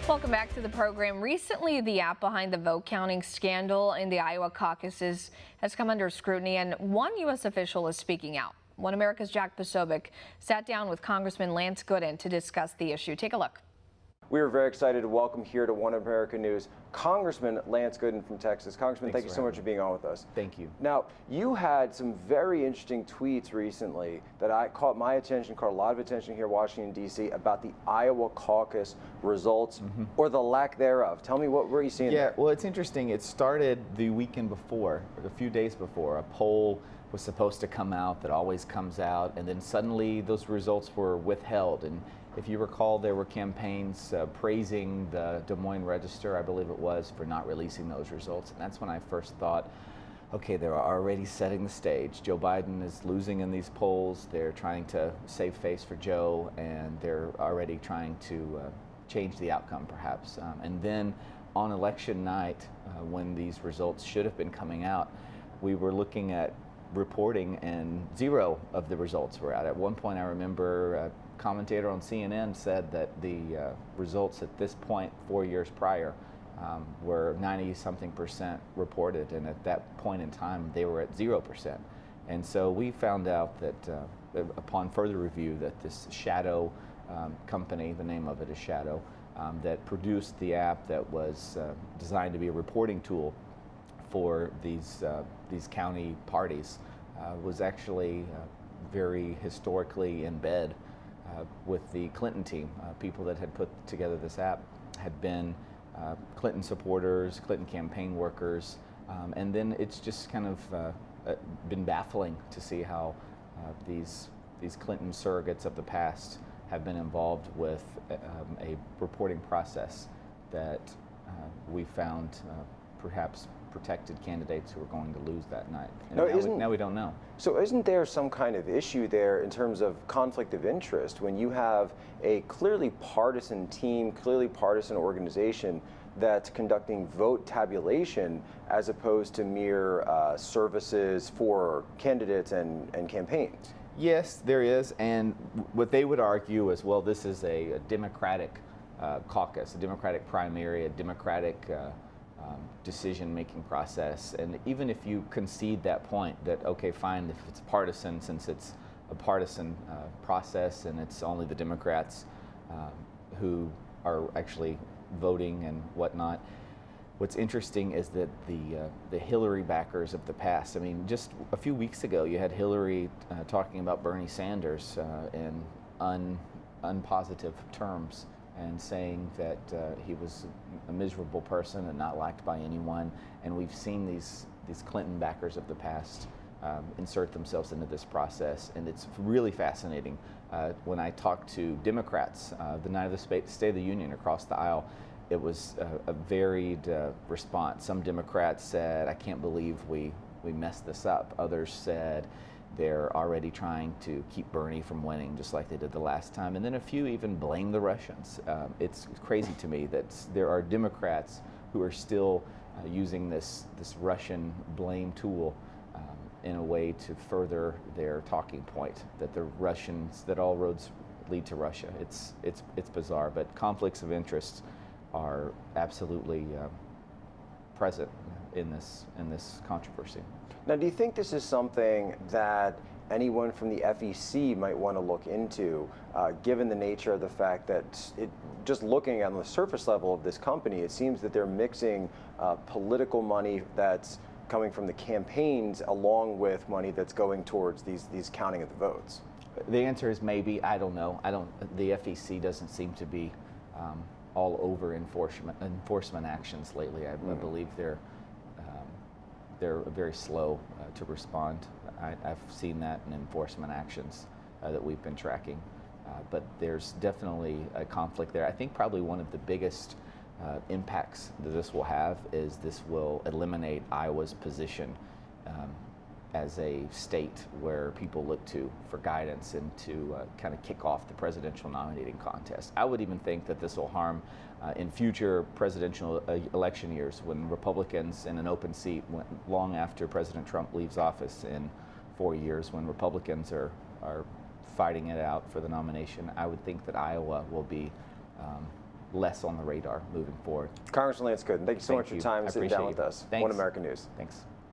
Welcome back to the program. Recently, the app behind the vote counting scandal in the Iowa caucuses has come under scrutiny, and one U.S. official is speaking out. One America's Jack Posobiec sat down with Congressman Lance Gooden to discuss the issue. Take a look. We are very excited to welcome here to One America News Congressman Lance Gooden from Texas. Congressman, thank you so much for being on with us. Thank you. Now, you had some very interesting tweets recently that caught my attention, caught a lot of attention here in Washington, D.C. about the Iowa Caucus results or the lack thereof. Tell me, what were you seeing there? Well, it's interesting. It started the weekend before, or a few days before. A poll was supposed to come out that always comes out, and then suddenly those results were withheld. And if you recall, there were campaigns praising the Des Moines Register, I believe it was, for not releasing those results. And that's when I first thought, okay, they're already setting the stage. Joe Biden is losing in these polls. They're trying to save face for Joe, and they're already trying to change the outcome, perhaps. And then on election night, when these results should have been coming out, we were looking at reporting, and zero of the results were out. At one point, I remember a commentator on CNN said that the results at this point 4 years prior were 90-something% reported, and at that point in time they were at 0%. And so we found out that upon further review that this shadow company, the name of it is Shadow, that produced the app that was designed to be a reporting tool for these county parties was actually very historically in bed with the Clinton team. People that had put together this app had been Clinton supporters, Clinton campaign workers, and then it's just kind of been baffling to see how these Clinton surrogates of the past have been involved with a reporting process that we found perhaps protected candidates who were going to lose that night. And now we don't know. So isn't there some kind of issue there in terms of conflict of interest when you have a clearly partisan team, clearly partisan organization that's conducting vote tabulation as opposed to mere services for candidates and campaigns? Yes, there is, and what they would argue is, well, this is a Democratic caucus, a Democratic primary, a Democratic decision-making process. And even if you concede that point, that okay, fine, if it's partisan, since it's a partisan process and it's only the Democrats who are actually voting and whatnot. What's interesting is that the Hillary backers of the past, I mean, just a few weeks ago you had Hillary talking about Bernie Sanders in unpositive terms, and saying that he was a miserable person and not liked by anyone. And we've seen these Clinton backers of the past insert themselves into this process, and it's really fascinating. When I talked to Democrats the night of the State of the Union across the aisle, it was a varied response. Some Democrats said, I can't believe we messed this up. Others said, they're already trying to keep Bernie from winning, just like they did the last time. And then a few even blame the Russians. It's crazy to me that there are Democrats who are still using this Russian blame tool in a way to further their talking point, that the Russians, that all roads lead to Russia. It's bizarre, but conflicts of interest are absolutely present in this controversy. Now, do you think this is something that anyone from the FEC might want to look into, given the nature of the fact that just looking on the surface level of this company, it seems that they're mixing political money that's coming from the campaigns along with money that's going towards these counting of the votes? The answer is maybe. I don't know. The FEC doesn't seem to be all over enforcement actions lately. I believe they're very slow to respond. I've seen that in enforcement actions that we've been tracking. But there's definitely a conflict there. I think probably one of the biggest impacts that this will have is this will eliminate Iowa's position as a state where people look to for guidance and to kind of kick off the presidential nominating contest. I would even think that this will harm in future presidential election years, when Republicans in an open seat, long after President Trump leaves office in 4 years, when Republicans are fighting it out for the nomination. I would think that Iowa will be less on the radar moving forward. Congressman Lance Gooden, thank you so much for your time and sitting down with us. Thanks. One American News. Thanks.